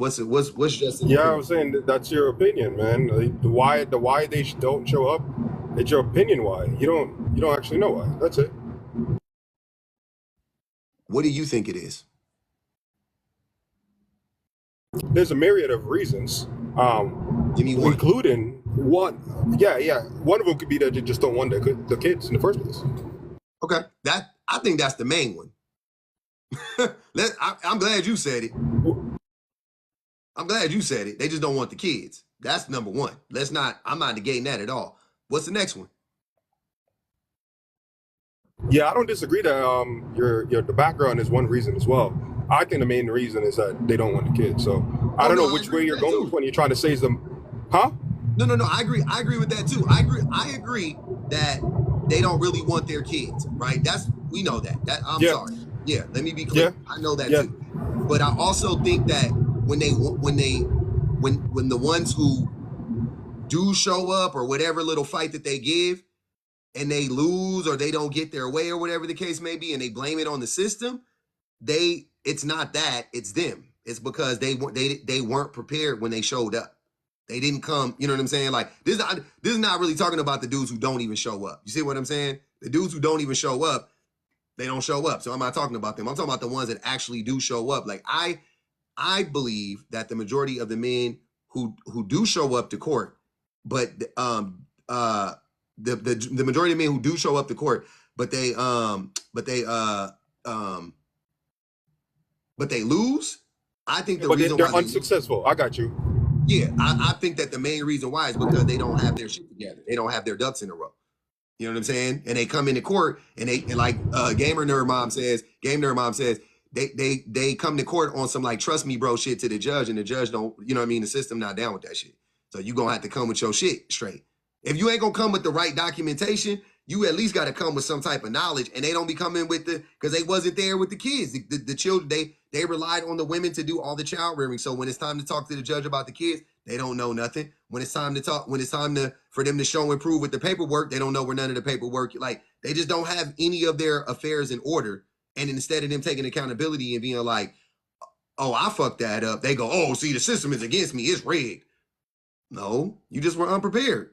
What's just an Yeah, I opinion? was saying that's your opinion, man. Like, the why they don't show up, it's your opinion why. You don't actually know why. That's it. What do you think it is? There's a myriad of reasons, Give me one. including one. Yeah, yeah. One of them could be that you just don't want the kids in the first place. Okay, that I think that's the main one. I'm glad you said it. I'm glad you said it. They just don't want the kids. That's number one. Let's not. I'm not negating that at all. What's the next one? Yeah, I don't disagree that your the background is one reason as well. I think the main reason is that they don't want the kids. So I Oh don't no, know I which agree way with you're that going with too. when you're trying to say them, huh? No, no, no. I agree. I agree with that too. I agree that they don't really want their kids, right? We know that. That I'm Yeah, sorry. Yeah, let me be yeah, clear. I know that yeah. too. But I also think that when the ones who do show up or whatever little fight that they give and they lose or they don't get their way or whatever the case may be and they blame it on the system, it's not that, it's them. It's because they weren't prepared when they showed up. They didn't come, you know what I'm saying? Like this is not really talking about the dudes who don't even show up. You see what I'm saying? The dudes who don't even show up, they don't show up. So I'm not talking about them. I'm talking about the ones that actually do show up. Like I believe that the majority of the men who do show up to court, but the majority of men who do show up to court, but um but they lose. I think the But reason why they're they lose, unsuccessful. I got you. yeah, I think that the main reason why is because they don't have their shit together. They don't have their ducks in a row. You know what I'm saying? And they come into court and like Game Nerd Mom says, they come to court on some like trust me bro shit to the judge, and the judge don't, you know what I mean? The system not down with that shit. So you gonna have to come with your shit straight. If you ain't gonna come with the right documentation, you at least gotta come with some type of knowledge. And they don't be coming with because they wasn't there with the kids. The children, they relied on the women to do all the child rearing. So when it's time to talk to the judge about the kids, they don't know nothing. When it's time to talk, when it's time for them to show and prove with the paperwork, they don't know where none of the paperwork. Like they just don't have any of their affairs in order. And instead of them taking accountability and being like, "Oh, I fucked that up," they go, "Oh, see, the system is against me. It's rigged." No, you just were unprepared.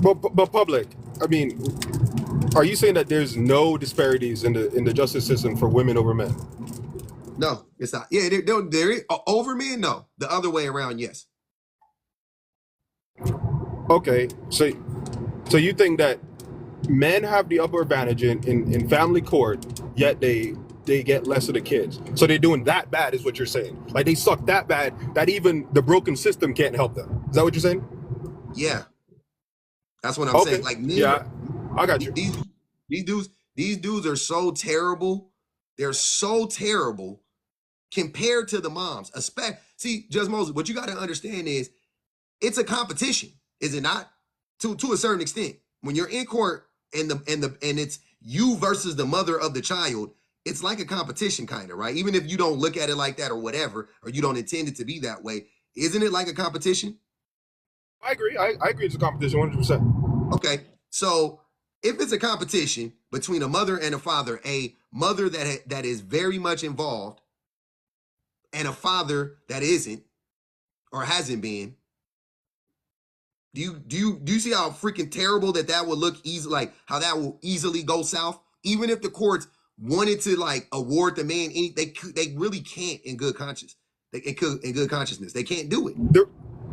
But public. I mean, are you saying that there's no disparities in the justice system for women over men? No, it's not. Yeah, there over men. No, the other way around. Yes. Okay, so you think that men have the upper advantage in family court, yet they get less of the kids. So they're doing that bad, is what you're saying. Like they suck that bad that even the broken system can't help them. Is that what you're saying? Yeah, that's what I'm saying. Okay, Like men, yeah, I got you. these these dudes are so terrible. They're so terrible compared to the moms. See, Judge Moses, what you got to understand is it's a competition, is it not? To a certain extent, when you're in court and it's you versus the mother of the child, it's like a competition, kind of, right? Even if you don't look at it like that or whatever, or you don't intend it to be that way, isn't it like a competition? I agree. I agree. It's a competition, 100%. Okay, so if it's a competition between a mother and a father, a mother that is very much involved and a father that isn't or hasn't been, do you see how freaking terrible that would look easy, like how that will easily go south? Even if the courts wanted to like award the man they really can't in good conscience. It could in good consciousness. They can't do it.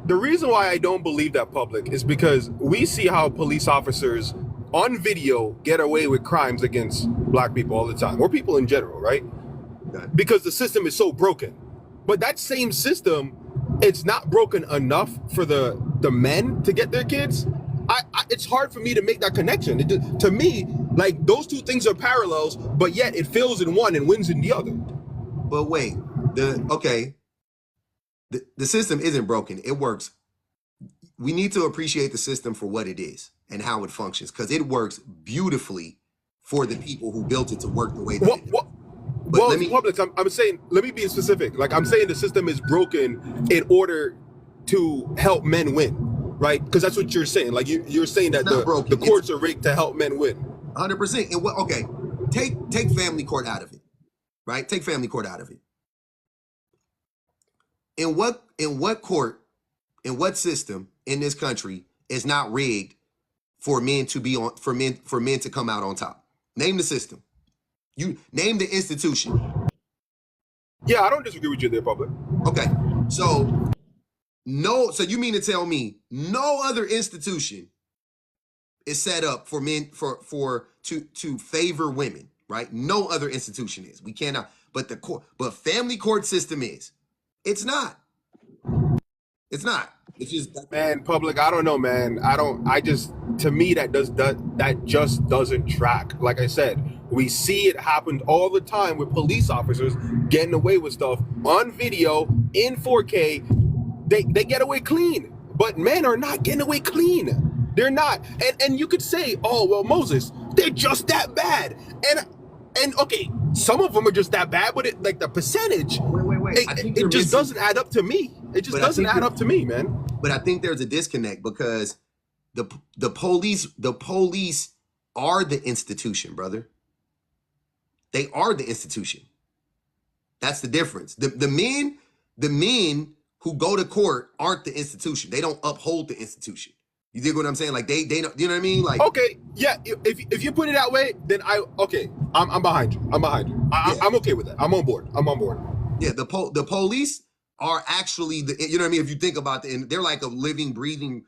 The reason why I don't believe that public is because we see how police officers on video get away with crimes against black people all the time, or people in general, right? Okay. Because the system is so broken. But that same system, it's not broken enough for the men to get their kids. It's hard for me to make that connection. To me, like those two things are parallels, but yet it fails in one and wins in the other. But wait, the system isn't broken. It works. We need to appreciate the system for what it is and how it functions, because it works beautifully for the people who built it to work the way that it does. What But well, Publix, I'm saying, let me be specific. Like I'm saying the system is broken in order to help men win, right? Because that's what you're saying. Like you're saying it's that not the broken. courts are rigged to help men win. 100%. And what? Okay, take family court out of it, right? Take family court out of it. In what court, in what system in this country is not rigged for men to be on for men to come out on top? Name the system. You name the institution. Yeah, I don't disagree with you there, public. Okay. So you mean to tell me no other institution is set up for men to favor women, right? No other institution is. We cannot, but family court system is. It's not. It's not. It's just, Man, public, I don't know, man. To me, that just doesn't track. Like I said, we see it happen all the time with police officers getting away with stuff on video in 4K. They get away clean, but men are not getting away clean. They're not. And you could say, oh, well, Moses, they're just that bad. And okay, some of them are just that bad, but like the percentage, wait. It just doesn't add up to me. It just doesn't add up to me, man. But I think there's a disconnect because the police are the institution, brother. They are the institution. That's the difference. The men who go to court aren't the institution. They don't uphold the institution. You dig what I'm saying? Like they don't, you know what I mean? Like, okay, yeah. If you put it that way, then I'm behind you. I'm okay with that. I'm on board. Yeah, the police are actually you know what I mean? If you think about they're like a living, breathing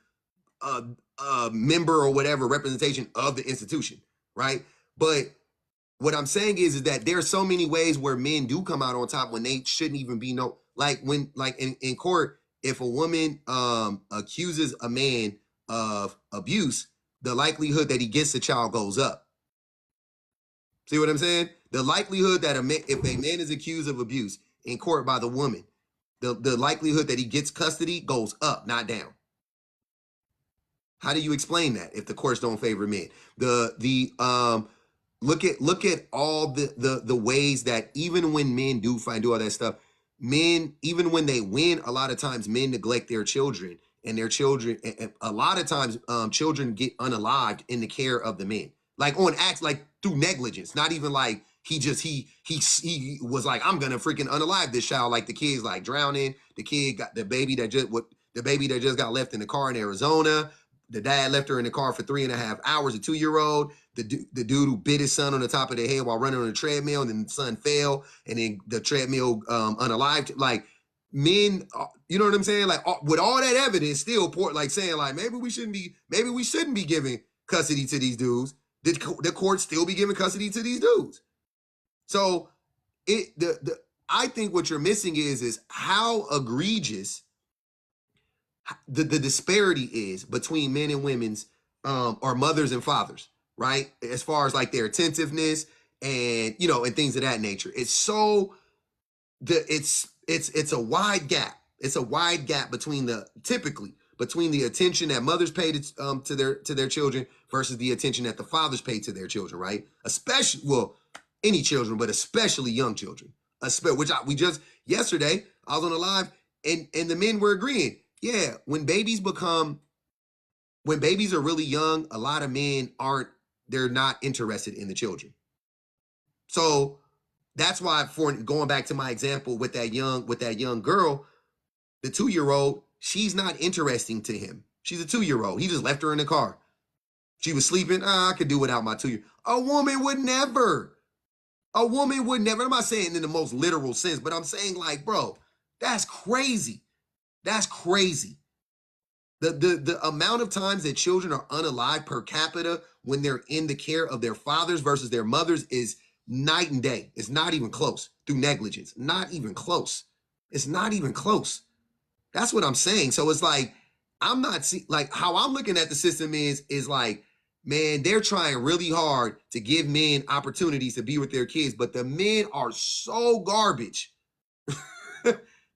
member or whatever representation of the institution, right? But what I'm saying is that there are so many ways where men do come out on top when they shouldn't even be in court, if a woman accuses a man of abuse, the likelihood that he gets the child goes up. See what I'm saying? The likelihood that if a man is accused of abuse in court by the woman, the likelihood that he gets custody goes up, not down. How do you explain that if the courts don't favor men? Look at all the ways that even when men do all that stuff, men, even when they win, a lot of times men neglect their children, and their children, a lot of times children get unalived in the care of the men, like on acts, like through negligence, not even like he was like, I'm gonna freaking unalive this child, like the kid's like drowning, the kid got the baby that just got left in the car in Arizona. The dad left her in the car for 3.5 hours, a 2-year-old. The dude who bit his son on the top of the head while running on a treadmill, and then the son fell, and then the treadmill unalived. Like, men, you know what I'm saying? Like, with all that evidence, still like saying like maybe we shouldn't be giving custody to these dudes. The court still be giving custody to these dudes. So I think what you're missing is how egregious the disparity is between men and women's or mothers and fathers, right? As far as like their attentiveness and and things of that nature. It's a wide gap. It's a wide gap between the attention that mothers pay to their children versus the attention that the fathers pay to their children, right? Especially, well, any children, but especially young children. Yesterday I was on a live and the men were agreeing. Yeah, when babies are really young, a lot of men they're not interested in the children. So that's why, for going back to my example with that young girl, the 2-year-old, she's not interesting to him. She's a 2-year-old. He just left her in the car. She was sleeping. I could do without my 2-year-old. A woman would never. I'm not saying in the most literal sense, but I'm saying like, bro, that's crazy. That's crazy. The amount of times that children are unalived per capita when they're in the care of their fathers versus their mothers is night and day. It's not even close through negligence. Not even close. It's not even close. That's what I'm saying. So it's like, I'm not like how I'm looking at the system is like, man, they're trying really hard to give men opportunities to be with their kids, but the men are so garbage.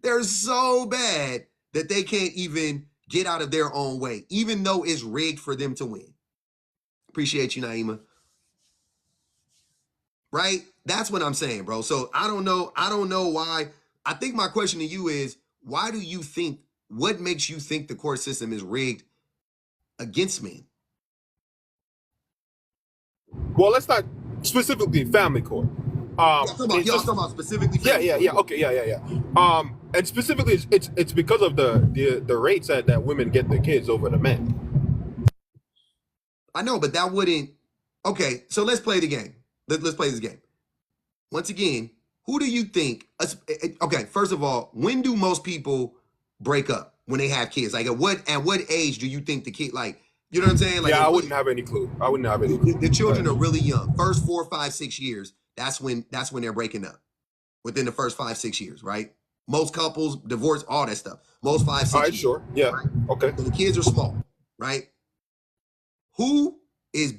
They're so bad that they can't even get out of their own way, even though it's rigged for them to win. Appreciate you, Naima. Right? That's what I'm saying, bro. So I don't know why. I think my question to you is, what makes you think the court system is rigged against men? Well, let's not specifically family court. Y'all talking about specifically. Yeah. Okay, yeah. And specifically, it's because of the rates that women get their kids over the men. I know, but that wouldn't. Okay, so let's play the game. Let's play this game. Once again, who do you think? Okay, first of all, when do most people break up when they have kids? Like at what age do you think the kid, like, you know what I'm saying? Like, yeah, I wouldn't have any clue. The children are really young. First 4, 5, 6 years. That's when they're breaking up. Within the first 5, 6 years, right? Most couples divorce, all that stuff. Most 5, 6 all right, years. Sure. Yeah. Right? Okay. So the kids are small, right? Who is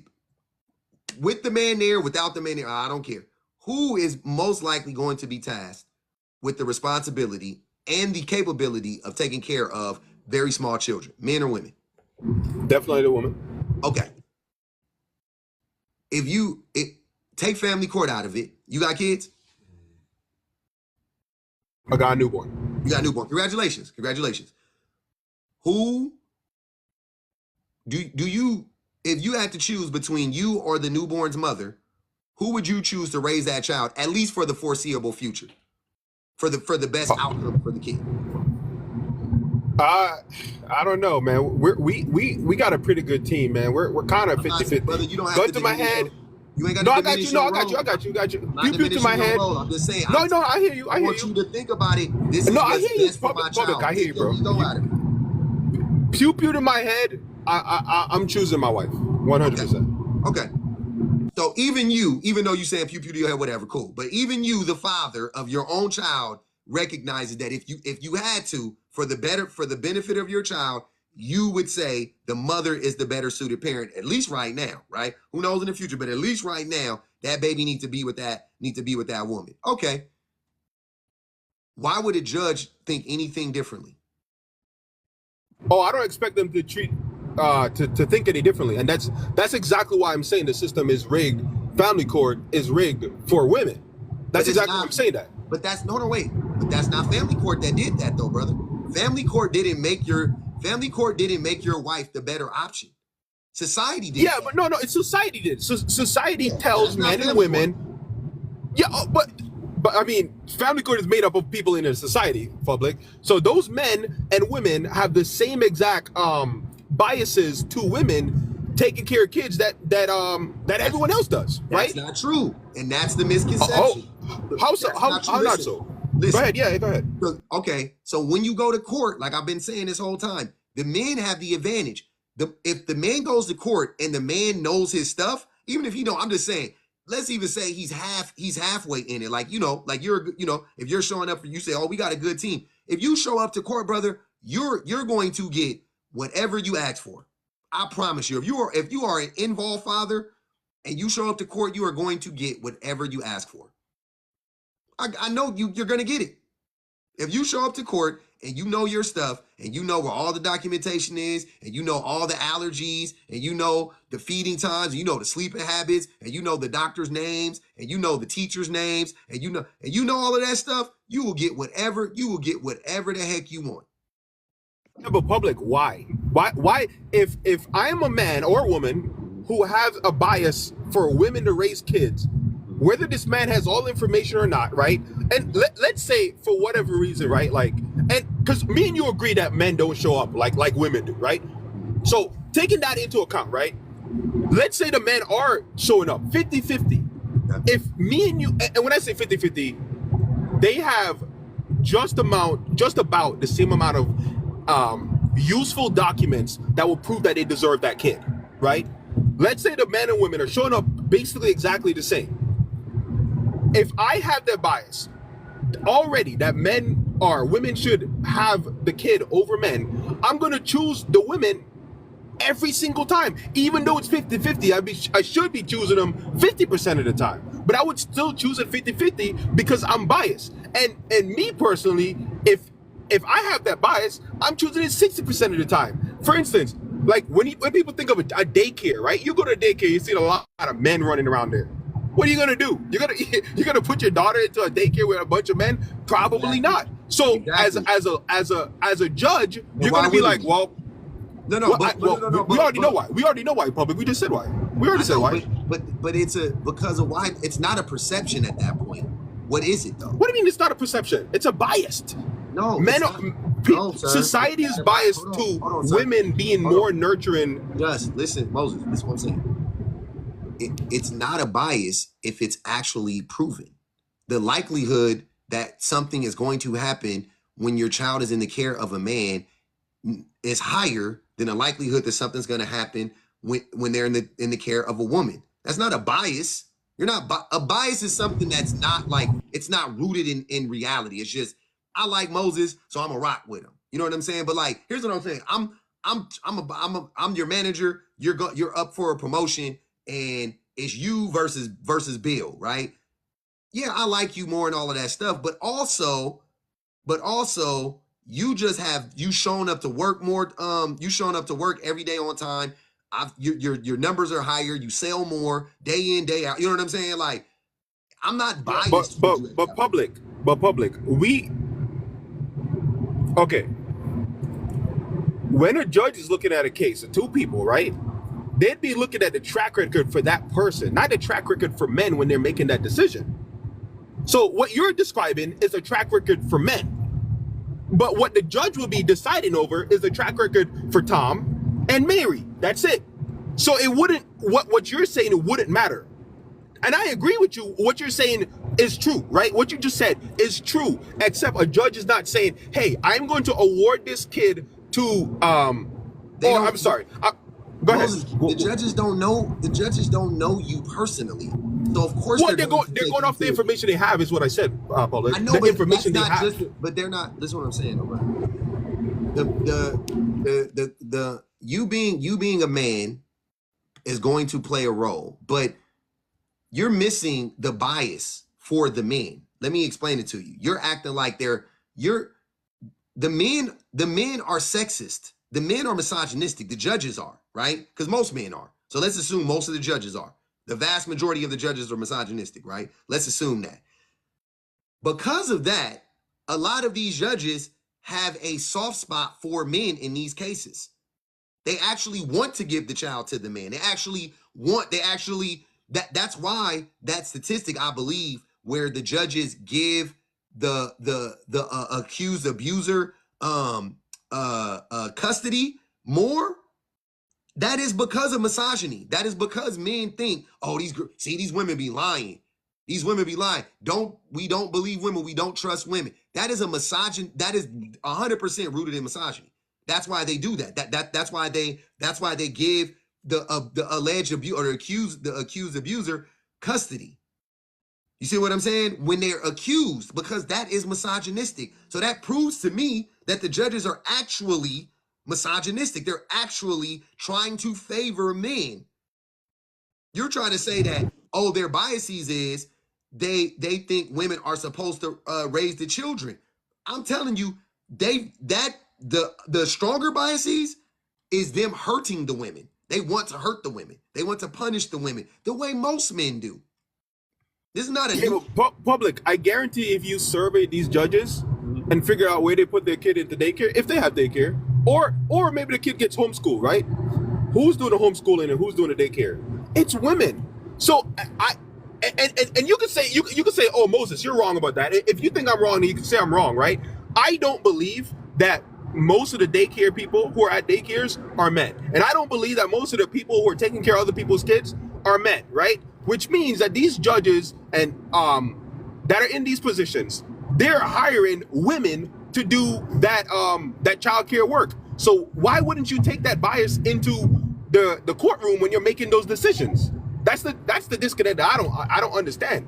with the man there, without the man there? I don't care. Who is most likely going to be tasked with the responsibility and the capability of taking care of very small children, men or women? Definitely the woman. Okay. If you take family court out of it, you got kids? I got a newborn. You got a newborn. Congratulations. Who do you, if you had to choose between you or the newborn's mother, who would you choose to raise that child, at least for the foreseeable future? For the best outcome for the kid? I don't know, man. We got a pretty good team, man. We're kind of 50-50. Brother, you don't have Gun to to my head. You ain't got No, to I got you. No, I got you. I'm Pew to my head. I'm just saying. No, I hear you. I want you to think about it. This is I hear you. best for my child. I hear you, bro. Go at it. Pew to my head. I'm choosing my wife. 100%. Okay. So even you, even though you saying pew to your head, whatever, cool. But even you, the father of your own child, recognizes that if you had to, for the benefit of your child, you would say the mother is the better suited parent, at least right now, right? Who knows in the future, but at least right now, that baby needs to be with that woman. Okay. Why would a judge think anything differently? Oh, I don't expect them to treat to think any differently, and that's exactly why I'm saying the system is rigged. Family court is rigged for women. That's exactly why I'm saying that. But that's wait. But that's not family court that did that though, brother. Family court didn't make your wife the better option. Society did. Yeah, but no, it's society did. So society tells men and women. Court. Yeah, but I mean, family court is made up of people in a society, public. So those men and women have the same exact biases to women taking care of kids that everyone else does, right? That's not true, and that's the misconception. How so? How not so? Listen, go ahead. Yeah, go ahead. Okay, so when you go to court, like I've been saying this whole time, the men have the advantage. If the man goes to court and the man knows his stuff, even if he don't, I'm just saying, let's even say he's halfway in it. Like, like if you're showing up, you say, oh, we got a good team. If you show up to court, brother, you're going to get whatever you ask for. I promise you. If you are an involved father and you show up to court, you are going to get whatever you ask for. I know you're going to get it. If you show up to court and you know your stuff and you know where all the documentation is and you know all the allergies and you know the feeding times, and you know the sleeping habits and you know the doctor's names and you know the teacher's names and you know all of that stuff, you will get whatever the heck you want. Yeah, but public, why? Why if I am a man or a woman who has a bias for women to raise kids, whether this man has all information or not, right? And let's say for whatever reason, right? Like, and because me and you agree that men don't show up like women do, right? So taking that into account, right? Let's say the men are showing up 50-50. If me and you, and when I say 50-50, they have just about the same amount of useful documents that will prove that they deserve that kid, right? Let's say the men and women are showing up basically exactly the same. If I have that bias already that women should have the kid over men, I'm going to choose the women every single time. Even though it's 50-50, I should be choosing them 50% of the time. But I would still choose it 50-50 because I'm biased. And me personally, if I have that bias, I'm choosing it 60% of the time. For instance, like when people think of a daycare, right? You go to a daycare, you see a lot of men running around there. What are you gonna do? You're gonna put your daughter into a daycare with a bunch of men? Probably not. So exactly. as a judge, you're gonna be like, well, we already know why. We already know why. Public. We just said why. We already said why. but it's because of why it's not a perception at that point. What is it though? What do you mean it's not a perception? It's a biased. No, Men it's are, not. No, sir. society is biased to women being more nurturing. Just listen, Moses. This is what I'm saying. It's not a bias if it's actually proven. The likelihood that something is going to happen when your child is in the care of a man is higher than the likelihood that something's going to happen when they're in the care of a woman. That's not a bias. You're not a bias is something that's not like, it's not rooted in reality. It's just, I like Moses, so I'm a rock with him. You know what I'm saying? But like, here's what I'm saying. I'm your manager. You're up for a promotion, and it's you versus Bill, right? Yeah, I like you more and all of that stuff, but also you showing up to work more. You showing up to work every day on time. Your numbers are higher. You sell more day in, day out. You know what I'm saying? Like, I'm not biased. But public. Okay. When a judge is looking at a case of two people, right? They'd be looking at the track record for that person, not the track record for men when they're making that decision. So what you're describing is a track record for men. But what the judge will be deciding over is a track record for Tom and Mary. That's it. So it wouldn't, what you're saying, it wouldn't matter. And I agree with you. What you're saying is true, right? What you just said is true, except a judge is not saying, hey, I'm going to award this kid to, go ahead. The judges don't know. The judges don't know you personally. So of course they're going off the information they have, is what I said, Paul. I know, the but information they have. But they're not. This is what I'm saying, bro. The you being a man is going to play a role, but you're missing the bias for the men. Let me explain it to you. You're acting like the men are sexist. The men are misogynistic. The judges are, right? Because most men are. So let's assume most of the judges are. The vast majority of the judges are misogynistic, right? Let's assume that. Because of that, a lot of these judges have a soft spot for men in these cases. They actually want to give the child to the man. That's why that statistic, I believe, where the judges give the accused abuser custody more, that is because of misogyny. That is because men think, oh, these women be lying. These women be lying. We don't believe women. We don't trust women. That is a misogyny. That is 100% rooted in misogyny. That's why they do that. That's why they give the alleged abuse or the accused abuser custody. You see what I'm saying? When they're accused, because that is misogynistic. So that proves to me that the judges are actually misogynistic. They're actually trying to favor men. You're trying to say that, oh, their biases is they think women are supposed to raise the children. I'm telling you, the stronger biases is them hurting the women. They want to hurt the women. They want to punish the women the way most men do. This is not a public. I guarantee if you survey these judges and figure out where they put their kid into daycare, if they have daycare, or maybe the kid gets homeschooled, right? Who's doing the homeschooling and who's doing the daycare? It's women. So and you can say you can say, oh, Moses, you're wrong about that. If you think I'm wrong, then you can say I'm wrong, right? I don't believe that most of the daycare people who are at daycares are men, and I don't believe that most of the people who are taking care of other people's kids are men, right? Which means that these judges and that are in these positions, they're hiring women to do that child care work. So why wouldn't you take that bias into the courtroom when you're making those decisions? That's the disconnect that I don't understand.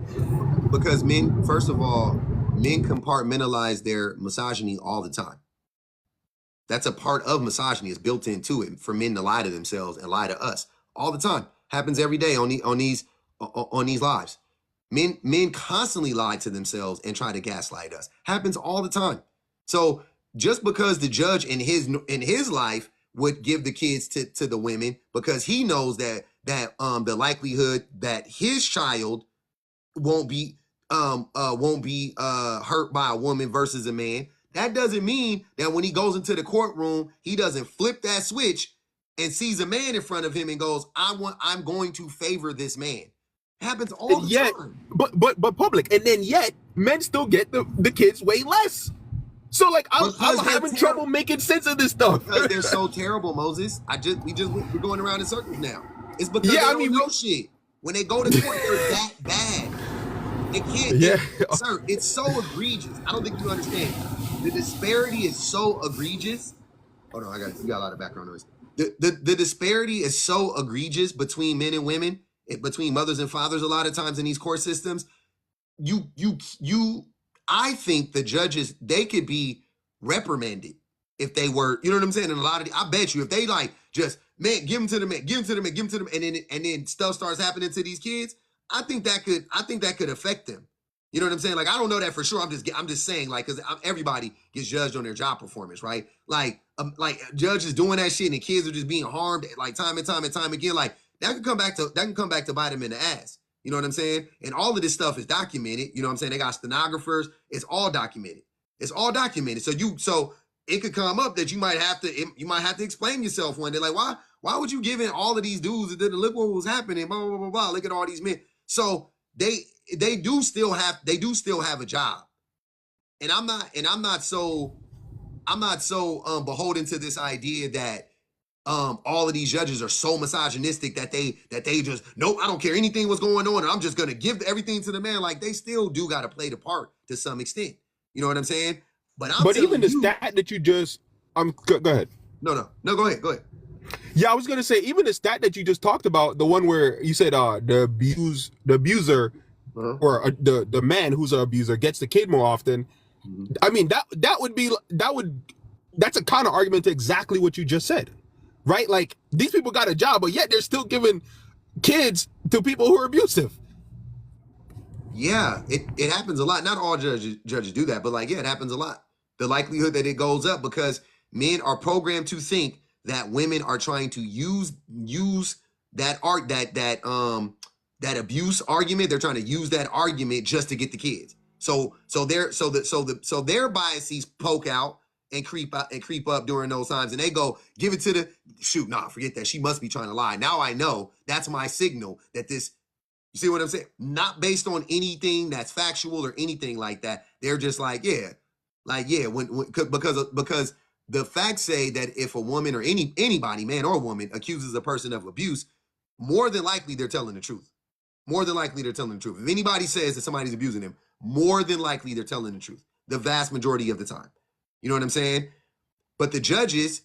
Because men, first of all, men compartmentalize their misogyny all the time. That's a part of misogyny. It's built into it for men to lie to themselves and lie to us all the time. Happens every day on these lives. Men constantly lie to themselves and try to gaslight us. Happens all the time. So just because the judge in his life would give the kids to the women because he knows that the likelihood that his child won't be hurt by a woman versus a man, that doesn't mean that when he goes into the courtroom, he doesn't flip that switch and sees a man in front of him and goes, I'm going to favor this man. It happens all And the yet, time. but public, and then yet men still get the kids way less. So like I'm having trouble making sense of this stuff. Because they're so terrible, Moses. We're going around in circles now. It's because they don't know shit. When they go to court, they're that bad. They can't. Yeah. Sir, it's so egregious. I don't think you understand. The disparity is so egregious. Hold on, you got a lot of background noise. The disparity is so egregious between men and women, between mothers and fathers a lot of times in these court systems. I think the judges, they could be reprimanded if they were, you know what I'm saying? And a lot of I bet you if they like just, man, give them to the man, give them to the man, give them to them, and then stuff starts happening to these kids, I think that could affect them. You know what I'm saying? Like, I don't know that for sure. I'm just saying, like, because everybody gets judged on their job performance, right? Like judges doing that shit and the kids are just being harmed like time and time and time again. Like that can come back to bite them in the ass. You know what I'm saying? And all of this stuff is documented. You know what I'm saying? They got stenographers. It's all documented. It's all documented. So it could come up that you might have to explain yourself one day. Like, why would you give in all of these dudes that look what was happening? Blah, blah, blah, blah. Look at all these men. So they do still have a job. And I'm not so beholden to this idea that all of these judges are so misogynistic that they just, nope, I don't care anything what's going on, and I'm just gonna give everything to the man. Like, they still do gotta play the part to some extent. You know what I'm saying? But even the stat that you just go ahead. No, go ahead. Yeah, I was gonna say, even the stat that you just talked about, the one where you said the abuser or the man who's an abuser gets the kid more often. Mm-hmm. I mean, that's a counter argument to exactly what you just said, right? Like, these people got a job, but yet they're still giving kids to people who are abusive. Yeah, it happens a lot. Not all judges do that, but like, yeah, it happens a lot. The likelihood that it goes up because men are programmed to think that women are trying to use that abuse argument. They're trying to use that argument just to get the kids. So their biases poke out and creep up during those times, and they go, give it to the shoot. Nah, forget that. She must be trying to lie. Now I know that's my signal that this. You see what I'm saying? Not based on anything that's factual or anything like that. They're just like, yeah, because the facts say that if a woman or anybody, man or woman, accuses a person of abuse, more than likely they're telling the truth. More than likely they're telling the truth. If anybody says that somebody's abusing them, more than likely they're telling the truth. The vast majority of the time. You know what I'm saying? But the judges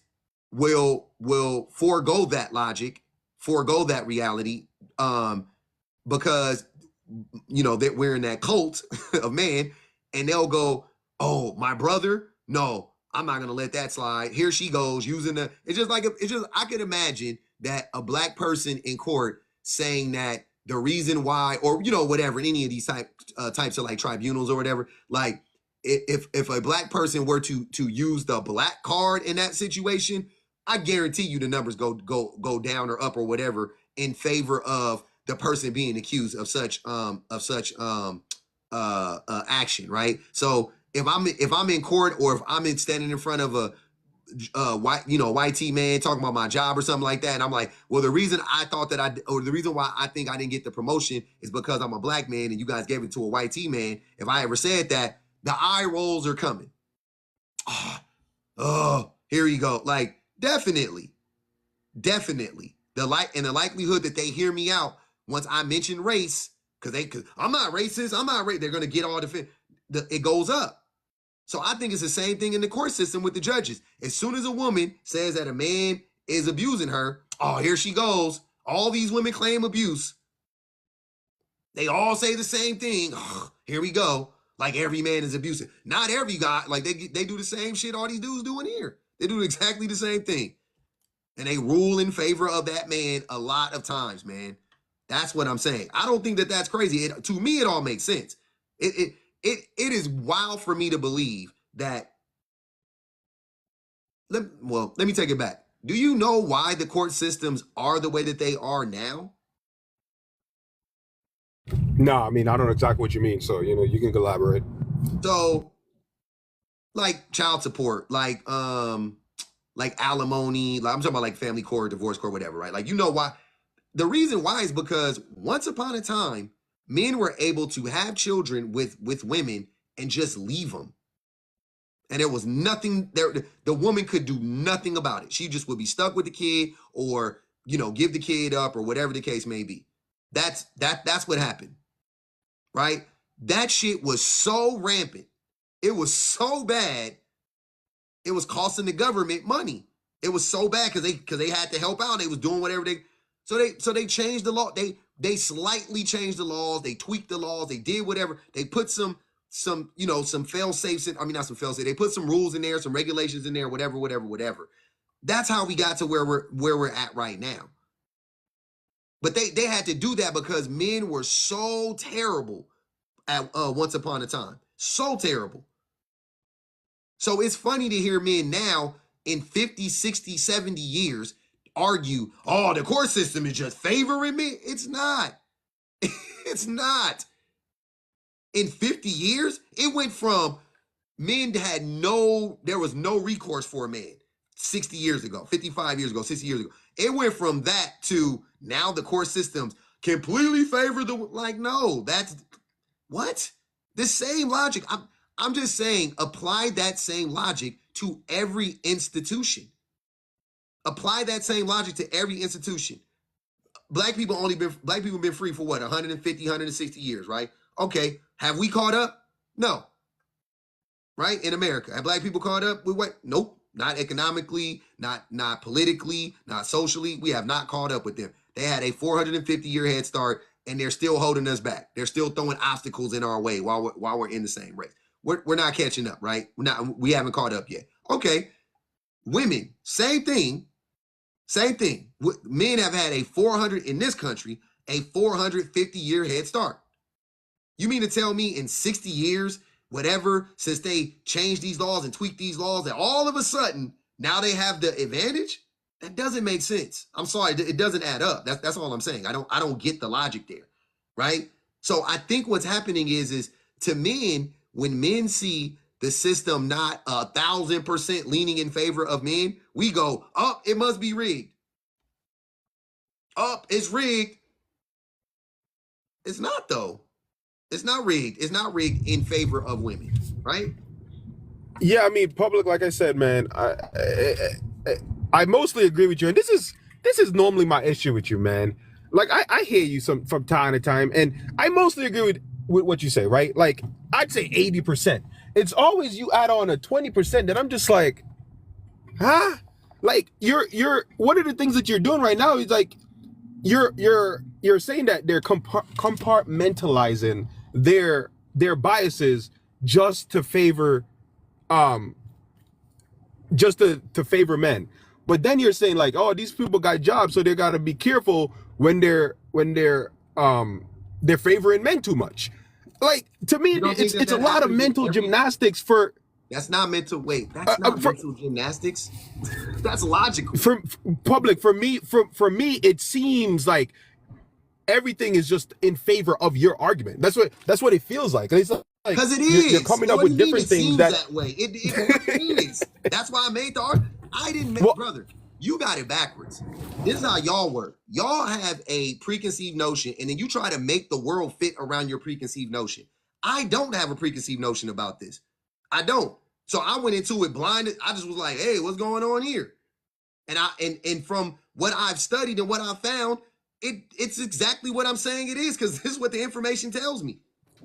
will forego that logic, forego that reality, because, you know, that we're in that cult of man, and they'll go, oh, my brother? No, I'm not going to let that slide. Here she goes using I could imagine that a black person in court saying that the reason why, or, you know, whatever, in any of these types of like tribunals or whatever, like if a black person were to use the black card in that situation, I guarantee you the numbers go down or up or whatever in favor of the person being accused of such action, right? So if I'm in court, or if I'm standing in front of a white tee man talking about my job or something like that, and I'm like, well, the reason why I think I didn't get the promotion is because I'm a black man and you guys gave it to a white tee man. If I ever said that, the eye rolls are coming. Oh, here you go. Like, definitely. The likelihood that they hear me out once I mention race, because I'm not racist, they're gonna get all it goes up. So I think it's the same thing in the court system with the judges. As soon as a woman says that a man is abusing her, oh, here she goes. All these women claim abuse. They all say the same thing. Oh, here we go. Like, every man is abusive. Not every guy. Like, they do the same shit all these dudes doing here. They do exactly the same thing. And they rule in favor of that man a lot of times, man. That's what I'm saying. I don't think that that's crazy. To me, it all makes sense. It is wild for me to believe that. Let me take it back. Do you know why the court systems are the way that they are now? No, I mean, I don't know exactly what you mean. So, you know, you can elaborate. So, like child support, like like alimony, like I'm talking about like family court, divorce court, whatever, right? Like, you know why? The reason why is because once upon a time, men were able to have children with women and just leave them. And there was nothing there. The woman could do nothing about it. She just would be stuck with the kid, or, you know, give the kid up, or whatever the case may be. That's what happened, right? That shit was so rampant. It was so bad. It was costing the government money. It was so bad because they had to help out. They was doing whatever so they changed the law. They slightly changed the laws. They tweaked the laws. They did whatever. They put some fail safes in. I mean, not some fail safes. They put some rules in there, some regulations in there, whatever. That's how we got to where we're at right now. But they had to do that because men were so terrible at once upon a time. So terrible. So it's funny to hear men now in 50, 60, 70 years argue, oh, the court system is just favoring me. It's not. It's not. In 50 years, it went from men there was no recourse for a man 60 years ago, 55 years ago, 60 years ago. It went from that to now the court systems completely favor no, that's what? The same logic. I'm just saying, apply that same logic to every institution. Apply that same logic to every institution. Black people been free for what, 150, 160 years, right? Okay, have we caught up? No. Right? In America, have black people caught up with what? Nope. Not economically, not politically, not socially. We have not caught up with them. They had a 450-year head start, and they're still holding us back. They're still throwing obstacles in our way while we're in the same race. We're not catching up, right? We haven't caught up yet. Okay. Women, same thing. Men have had in this country, a 450-year head start. You mean to tell me in 60 years, whatever, since they changed these laws and tweaked these laws, that all of a sudden, now they have the advantage? That doesn't make sense. I'm sorry, it doesn't add up. That's all I'm saying. I don't get the logic there, right? So I think what's happening is to men, when men see the system not 1,000% leaning in favor of men, we go, oh, it must be rigged. Oh, it's rigged. It's not, though. It's not rigged. It's not rigged in favor of women, right? Yeah, I mean, public, like I said, man, I mostly agree with you, and this is normally my issue with you, man. Like I hear you from time to time, and I mostly agree with what you say, right? Like I'd say 80%. It's always you add on a 20% that I'm just like, huh? Like you're one of the things that you're doing right now is like you're saying that they're compartmentalizing their biases just to favor to favor men. But then you're saying like, oh, these people got jobs, so they got to be careful when they're favoring men too much. Like, to me, it's a lot of mental gymnastics for. That's not mental. Wait, that's not mental gymnastics. That's logical. For me, it seems like everything is just in favor of your argument. That's what it feels like. It's like because it is. You're coming up with different things that way. It is. That's why I made the argument. I didn't make, brother. You got it backwards. This is how y'all work. Y'all have a preconceived notion, and then you try to make the world fit around your preconceived notion. I don't have a preconceived notion about this. I don't. So I went into it blinded. I just was like, hey, what's going on here? And from what I've studied and what I've found, it's exactly what I'm saying it is, because this is what the information tells me.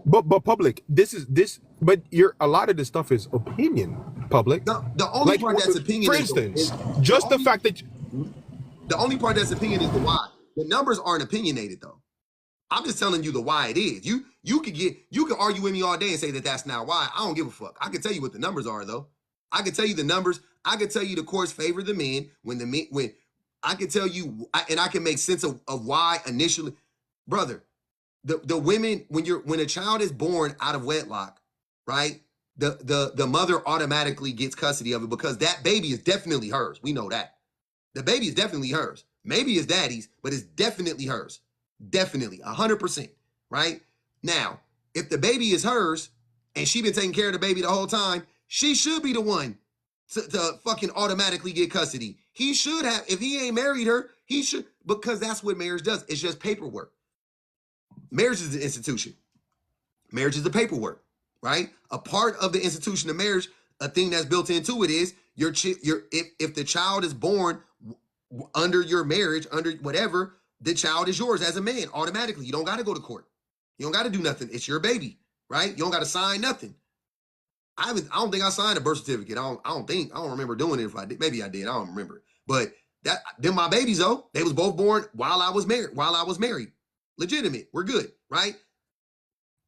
But public, but a lot of this stuff is opinion, public. The only part that's opinion, for instance, just the fact that the only part that's opinion is the why. The numbers aren't opinionated though. I'm just telling you the why it is. You can argue with me all day and say that that's not why. I don't give a fuck. I can tell you what the numbers are though. I can tell you the numbers. I can tell you the courts favor the men when I can tell you, and I can make sense of why initially, brother. The women, when a child is born out of wedlock, right? The mother automatically gets custody of it because that baby is definitely hers. We know that. The baby is definitely hers. Maybe it's daddy's, but it's definitely hers. Definitely, 100%, right? Now, if the baby is hers and she been taking care of the baby the whole time, she should be the one to fucking automatically get custody. He should have, if he ain't married her, he should, because that's what marriage does. It's just paperwork. Marriage is an institution. Marriage is the paperwork, right? A part of the institution of marriage, a thing that's built into it is if the child is born under your marriage, under whatever, the child is yours as a man automatically. You don't got to go to court. You don't got to do nothing. It's your baby, right? You don't got to sign nothing. I don't think I signed a birth certificate. I don't remember doing it. If I did, maybe I did. I don't remember. But them my babies though. They was both born while I was married. Legitimate. We're good, right?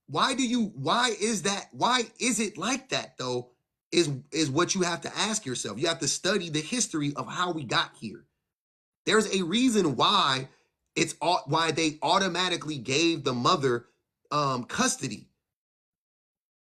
Why is it like that though? Is what you have to ask yourself. You have to study the history of how we got here. There's a reason why why they automatically gave the mother custody.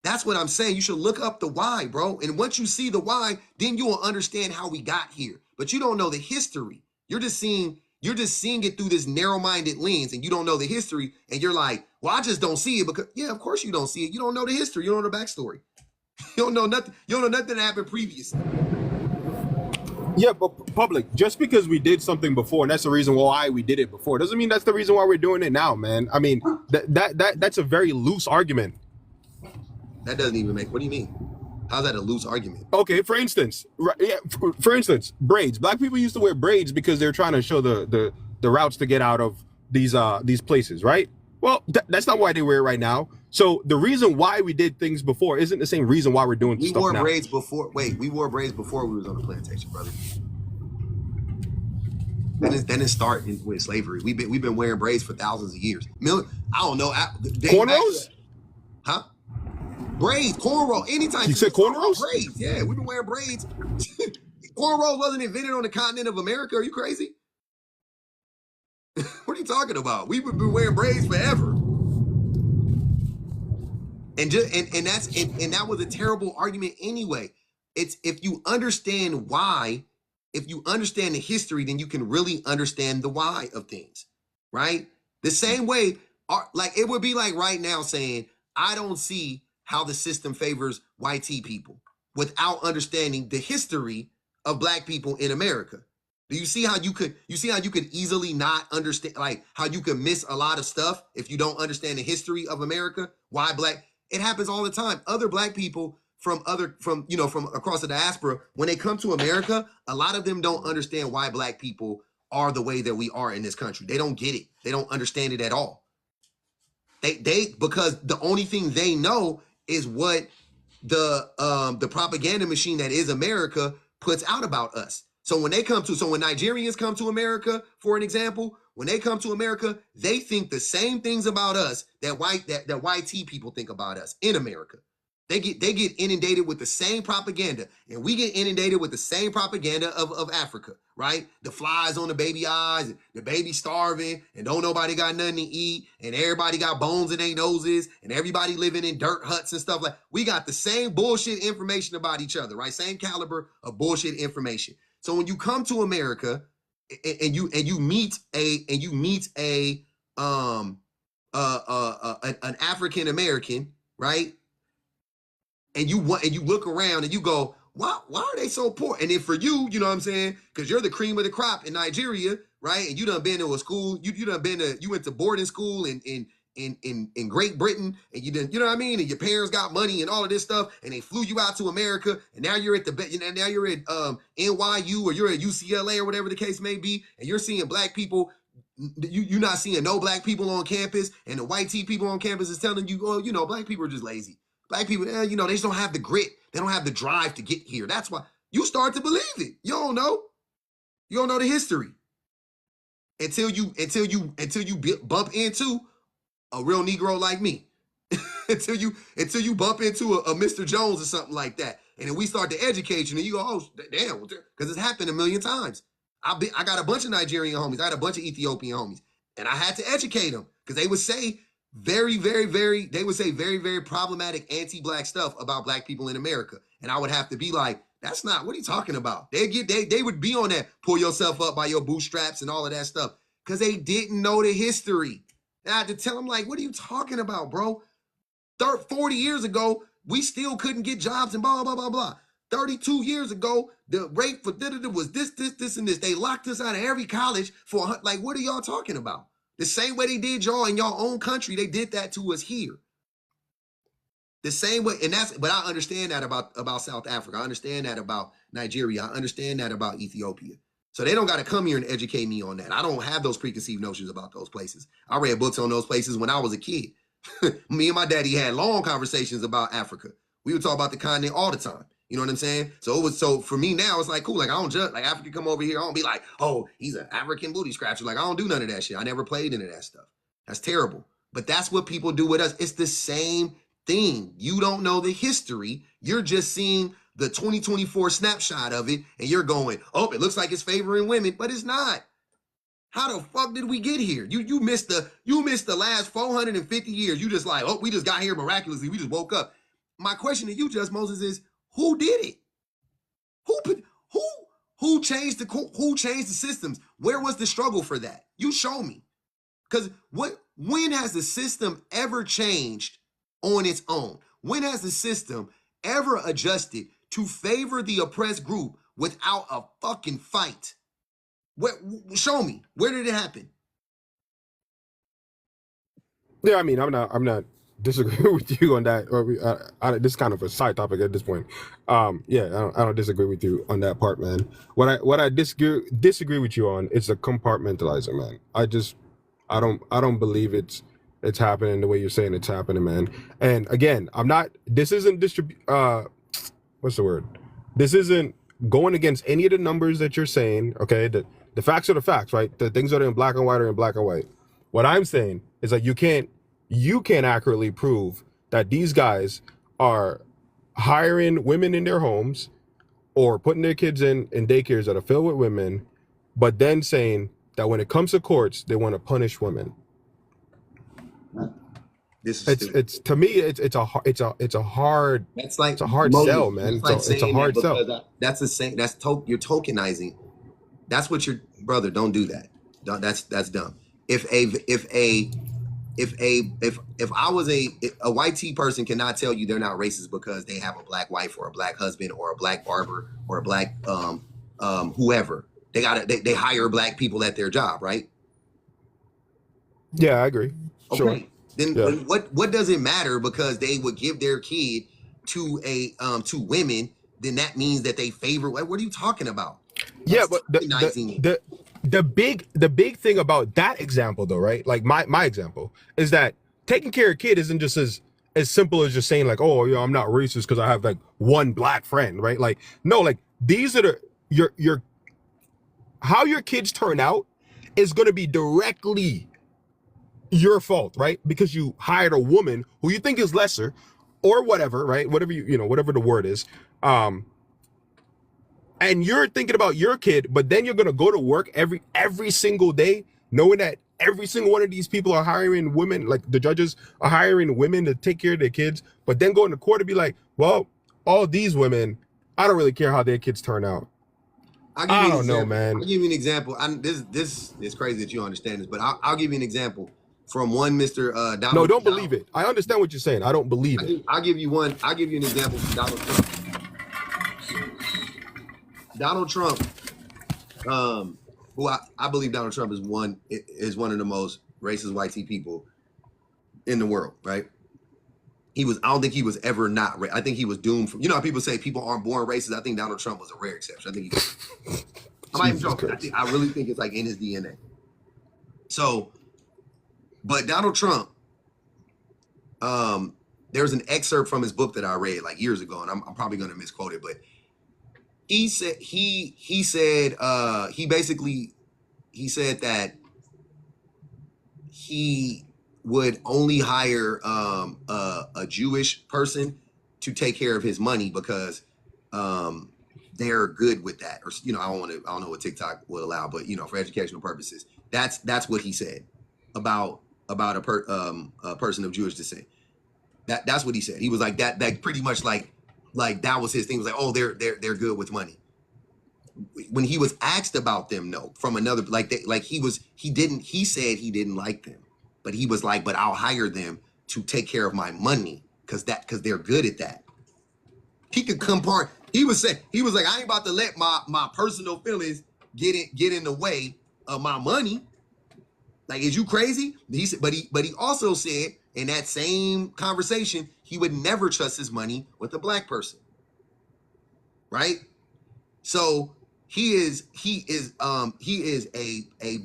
That's what I'm saying. You should look up the why, bro. And once you see the why, then you will understand how we got here. But you don't know the history. You're just seeing it through this narrow-minded lens, and you don't know the history, and you're like, well, I just don't see it because, yeah, of course you don't see it. You don't know the history. You don't know the backstory. You don't know nothing. You don't know nothing that happened previously. Yeah, but public, just because we did something before, and that's the reason why we did it before, doesn't mean that's the reason why we're doing it now, man. I mean, that's a very loose argument. That doesn't even make, what do you mean? How's that a loose argument? Okay, for instance, for instance, braids. Black people used to wear braids because they're trying to show the routes to get out of these places, right? Well, that's not why they wear it right now. So the reason why we did things before isn't the same reason why we're doing stuff now. We wore braids before we was on the plantation, brother. That didn't start with slavery. We've been wearing braids for thousands of years. I don't know. Cornrows? Huh? Braids, cornrows, anytime. You said cornrows? Braids, yeah, we've been wearing braids. Cornrows wasn't invented on the continent of America. Are you crazy? What are you talking about? We've been wearing braids forever. And that was a terrible argument anyway. It's if you understand why, if you understand the history, then you can really understand the why of things, right? The same way, like it would be like right now saying, I don't see how the system favors white people without understanding the history of black people in America. Do you see how you could easily not understand, like how you could miss a lot of stuff if you don't understand the history of America? Why black? It happens all the time. Other black people from across the diaspora, when they come to America, a lot of them don't understand why black people are the way that we are in this country. They don't get it. They don't understand it at all. Because the only thing they know is what the propaganda machine that is America puts out about us. So when Nigerians come to America, for an example, when they come to America, they think the same things about us that white people think about us in America. They get inundated with the same propaganda, and we get inundated with the same propaganda of Africa, right? The flies on the baby eyes, and the baby starving, and don't nobody got nothing to eat, and everybody got bones in their noses, and everybody living in dirt huts and stuff like. We got the same bullshit information about each other, right? Same caliber of bullshit information. So when you come to America and you meet an African American, right? And you look around and you go, why are they so poor? And then for you, you know what I'm saying? Because you're the cream of the crop in Nigeria, right? And you done been to a school, you went to boarding school in Great Britain, and you know what I mean? And your parents got money and all of this stuff, and they flew you out to America, and now you're at NYU or you're at UCLA or whatever the case may be, and you're seeing black people. You're not seeing no black people on campus, and the white people on campus is telling you, oh, black people are just lazy. Black people, they just don't have the grit. They don't have the drive to get here. That's why you start to believe it. You don't know. You don't know the history until you bump into a real Negro like me. until you bump into a Mr. Jones or something like that, and then we start to educate you, and you go, oh damn, because it's happened a million times. I got a bunch of Nigerian homies. I got a bunch of Ethiopian homies, and I had to educate them because they would say very, very, very, very problematic anti-black stuff about black people in America. And I would have to be like, that's not, what are you talking about? They would be on that, pull yourself up by your bootstraps and all of that stuff, because they didn't know the history. And I had to tell them, like, what are you talking about, bro? 40 years ago, we still couldn't get jobs and blah, blah, blah, blah. 32 years ago, the rate for was this, and this. They locked us out of every college for, like, what are y'all talking about? The same way they did y'all in your own country, they did that to us here. The same way, and but I understand that about South Africa. I understand that about Nigeria. I understand that about Ethiopia. So they don't got to come here and educate me on that. I don't have those preconceived notions about those places. I read books on those places when I was a kid. Me and my daddy had long conversations about Africa. We would talk about the continent all the time. You know what I'm saying? So for me now, it's like, cool. Like, I don't judge. Like, Africa come over here, I don't be like, oh, he's an African booty scratcher. Like, I don't do none of that shit. I never played into that stuff. That's terrible. But that's what people do with us. It's the same thing. You don't know the history. You're just seeing the 2024 snapshot of it, and you're going, oh, it looks like it's favoring women, but it's not. How the fuck did we get here? You missed the last 450 years. You just like, oh, we just got here miraculously. We just woke up. My question to you, Just Moses, is who did it? Who changed the systems? Where was the struggle for that? You show me. Because when has the system ever changed on its own? When has the system ever adjusted to favor the oppressed group without a fucking fight? Show me. Where did it happen? Yeah, I mean, I'm not disagreeing with you on that. Or this is kind of a side topic at this point. Yeah, I don't disagree with you on that part, man. What I disagree with you on is the compartmentalizing, man. I don't believe it's happening the way you're saying it's happening, man. And again, this isn't what's the word? This isn't going against any of the numbers that you're saying, okay? The facts are the facts, right? The things that are in black and white are in black and white. What I'm saying is that you can't accurately prove that these guys are hiring women in their homes or putting their kids in daycares that are filled with women, but then saying that when it comes to courts, they want to punish women. It's to me, it's a hard sell, man. It's a hard sell. That's the same. You're tokenizing. That's what brother. Don't do that. That's dumb. If I was a white tea person cannot tell you they're not racist because they have a black wife or a black husband or a black barber or a black whoever. They hire black people at their job, right? Yeah, I agree. Okay. Sure. Then what does it matter because they would give their kid to women? Then that means that they favor. What are you talking about? Yeah, but the big thing about that example though, right? Like my example is that taking care of a kid isn't just as simple as just saying like, oh, yeah, I'm not racist because I have like one black friend, right? Like, no, like these are your how your kids turn out is going to be directly your fault, right? Because you hired a woman who you think is lesser or whatever, right? Whatever whatever the word is. And you're thinking about your kid, but then you're going to go to work every single day knowing that every single one of these people are hiring women, like the judges are hiring women to take care of their kids, but then go into court and be like, well, all these women, I don't really care how their kids turn out. I don't know, man. I'll give you an example. This is crazy that you understand this, but I'll give you an example from one Mr. Donald. No, don't believe it. I understand what you're saying. I don't believe it. I'll give you one. I'll give you an example from Donald Trump. Donald Trump, who I believe Donald Trump is one of the most racist white people in the world, right? I don't think he was ever not. I think he was doomed from. You know how people say people aren't born racist. I think Donald Trump was a rare exception. I think I'm not even joking. I really think it's like in his DNA. So, but Donald Trump, there's an excerpt from his book that I read like years ago, and I'm probably going to misquote it, but he said that he would only hire a Jewish person to take care of his money because they're good with that, or I don't know what TikTok would allow, but for educational purposes, that's what he said about a person of Jewish descent. That's what he said. He was like that pretty much like that was his thing. He was like, oh, they're good with money. When he was asked about them, no, from another he said he didn't like them. But he was like, but I'll hire them to take care of my money because they're good at that. He could compart. He was like, I ain't about to let my personal feelings get in the way of my money. Like, is you crazy? He said, but he also said in that same conversation, he would never trust his money with a black person. Right? So he is a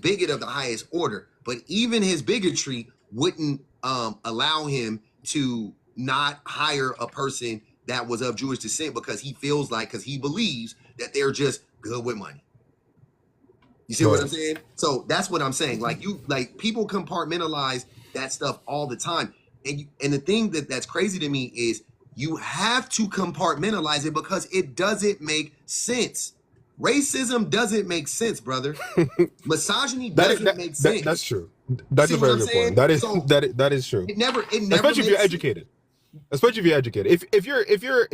bigot of the highest order, but even his bigotry wouldn't allow him to not hire a person that was of Jewish descent because he believes that they're just good with money. You see what I'm saying? So that's what I'm saying. Like people compartmentalize that stuff all the time. And the thing that's crazy to me is you have to compartmentalize it because it doesn't make sense. Racism doesn't make sense, brother. Misogyny doesn't make sense. That's true. That's a very good point. That is true. It never especially if you're educated. Especially if you're educated. If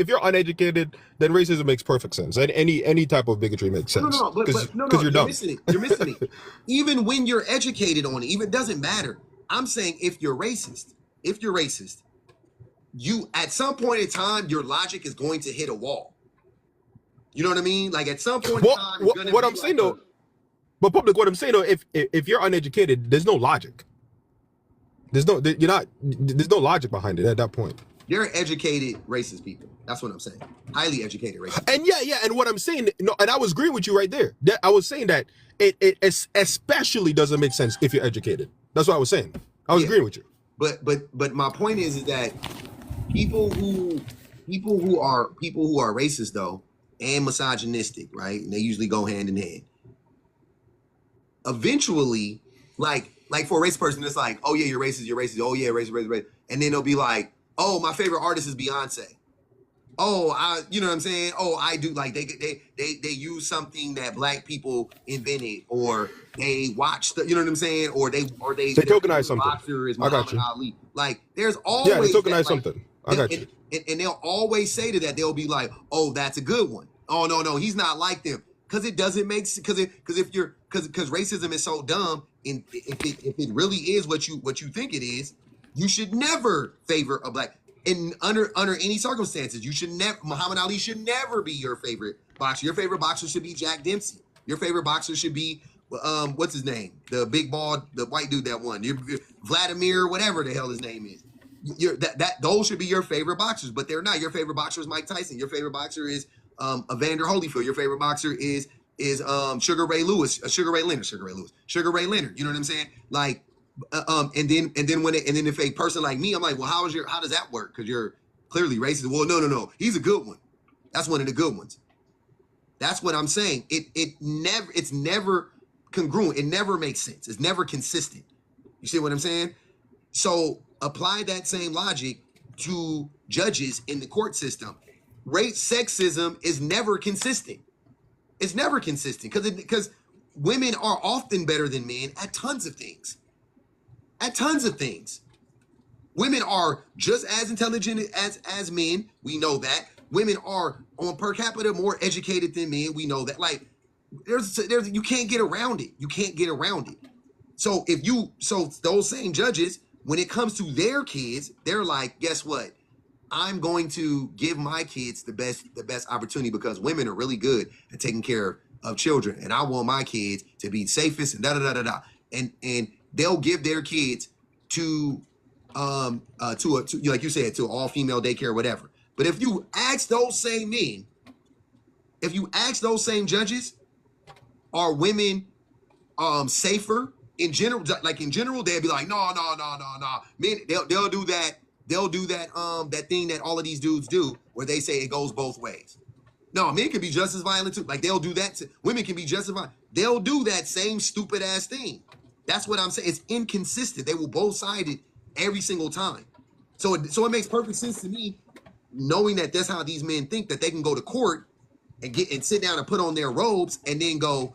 you're uneducated, then racism makes perfect sense. And any type of bigotry makes sense. No, because you're dumb. You're missing it. Even when you're educated on it, even doesn't matter. I'm saying if you're racist, you at some point in time, your logic is going to hit a wall. You know what I mean? Like at some point in time, what I'm saying though, if you're uneducated, there's no logic. There's no logic behind it at that point. They're educated racist people. That's what I'm saying. Highly educated racist. And and what I'm saying, and I was agreeing with you right there. I was saying that it especially doesn't make sense if you're educated. That's what I was saying. I was agreeing with you. But my point is that people who are racist though and misogynistic, right? And they usually go hand in hand. Eventually, like for a racist person, it's like, oh yeah, you're racist. Oh yeah, racist. And then they'll be like, oh, my favorite artist is Beyonce. Oh, you know what I'm saying? Oh, I do like they use something that black people invented, or they watch you know what I'm saying? Or they tokenize something. Boxer is Muhammad Ali. Like there's always they tokenize something. I got you. And they'll always say to that, they'll be like, oh, that's a good one. Oh no, he's not like them. Because it doesn't make sense. Because racism is so dumb, and if it really is what you think it is, you should never favor a black. And under any circumstances, you should never. Muhammad Ali should never be your favorite boxer. Your favorite boxer should be Jack Dempsey. Your favorite boxer should be what's his name? The big bald, the white dude that won. Vladimir, whatever the hell his name is. Those should be your favorite boxers, but they're not. Your favorite boxer is Mike Tyson. Your favorite boxer is Evander Holyfield. Your favorite boxer is Sugar Ray Leonard. You know what I'm saying? Like, and then if a person like me, I'm like, well, how does that work? Because you're clearly racist. Well, no, he's a good one. That's one of the good ones. That's what I'm saying. It's never congruent. It never makes sense. It's never consistent. You see what I'm saying? So apply that same logic to judges in the court system. Sexism is never consistent. It's never consistent because women are often better than men at tons of things. Women are just as intelligent as men. We know that. Women are on per capita more educated than men. We know that. Like there's you can't get around it. So those same judges, when it comes to their kids, they're like, guess what? I'm going to give my kids the best opportunity because women are really good at taking care of children, and I want my kids to be safest and and they'll give their kids to like you said, to all female daycare or whatever. But if you ask those same men, if you ask those same judges, are women safer in general? Like in general, they'll be like, no. Men, they'll do that. They'll do that thing that all of these dudes do, where they say it goes both ways. No, men can be just as violent too. Like they'll do that. Women can be just as violent. They'll do that same stupid ass thing. That's what I'm saying. It's inconsistent. They will both side it every single time. So it makes perfect sense to me, knowing that that's how these men think, that they can go to court and sit down and put on their robes and then go,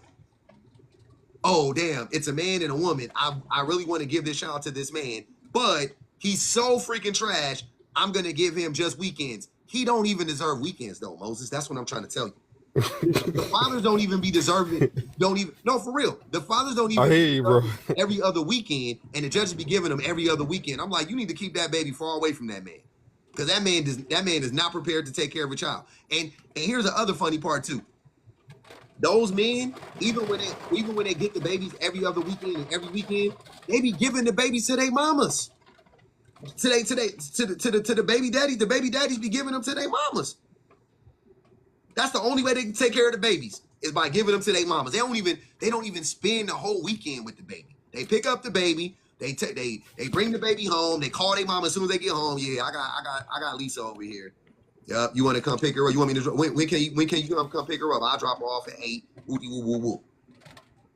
oh damn, it's a man and a woman. I really want to give this shout out to this man, but he's so freaking trash. I'm gonna give him just weekends. He don't even deserve weekends though, Moses. That's what I'm trying to tell you. The fathers don't even be deserving. No, for real. The fathers don't even every other weekend, and the judges be giving them every other weekend. I'm like, you need to keep that baby far away from that man. because that man is not prepared to take care of a child. And here's the other funny part too. Those men, even when they get the babies every other weekend and every weekend, they be giving the babies to their mamas. To the baby daddies. The baby daddies be giving them to their mamas. That's the only way they can take care of the babies, is by giving them to their mamas. They don't even spend the whole weekend with the baby. They pick up the baby, they bring the baby home, they call their mama as soon as they get home. Yeah, I got Lisa over here. Yep, you want to come pick her up? You want me to? When can you come pick her up? I'll drop her off at 8. Woo woo woo woo.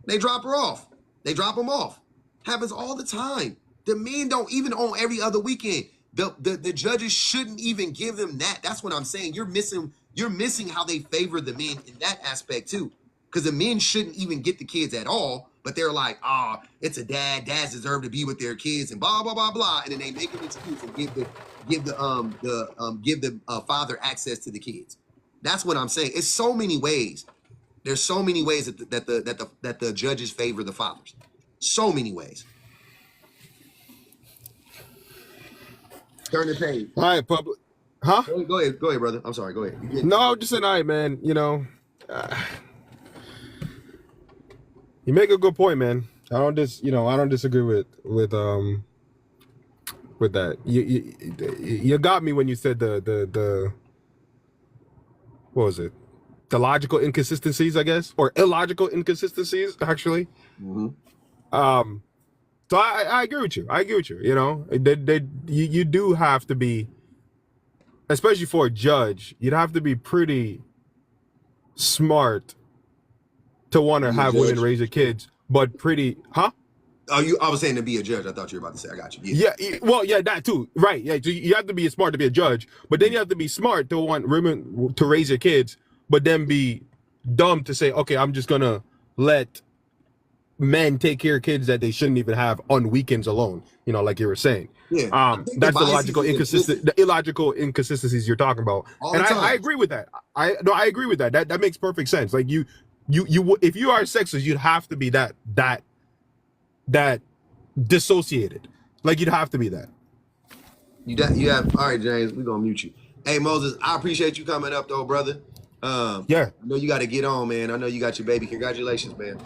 They drop her off. They drop them off. Happens all the time. The men don't even on every other weekend. The judges shouldn't even give them that. That's what I'm saying. You're missing how they favor the men in that aspect too. Because the men shouldn't even get the kids at all, but they're like, it's a dad. Dads deserve to be with their kids and blah blah blah blah. And then they make an excuse and give the father access to the kids. That's what I'm saying. It's so many ways. There's so many ways that the judges favor the fathers. So many ways. Turn the page. All right, public. Huh? Go ahead, brother. I'm sorry. Go ahead. No, I'm just saying, all right, man. You know, you make a good point, man. I don't disagree with that. You got me when you said the what was it? The logical inconsistencies, I guess, or illogical inconsistencies, actually. Mm-hmm. So I agree with you. You know, you do have to be, especially for a judge, you'd have to be pretty smart to want to have women raise their kids, but pretty, huh? Oh, I was saying to be a judge. I thought you were about to say. I got you. Yeah. Well, yeah, that too. Right. Yeah. You have to be smart to be a judge, but then you have to be smart to want women to raise their kids, but then be dumb to say, okay, I'm just gonna let men take care of kids that they shouldn't even have on weekends alone. You know, like you were saying. Yeah. That's the illogical inconsistencies you're talking about. And I agree with that. I agree with that. That makes perfect sense. Like you if you are sexist, you'd have to be that dissociated. Like you'd have to be that. You have. All right, James, we're gonna mute you. Hey, Moses, I appreciate you coming up though, brother. Yeah. I know you got to get on, man. I know you got your baby. Congratulations, man.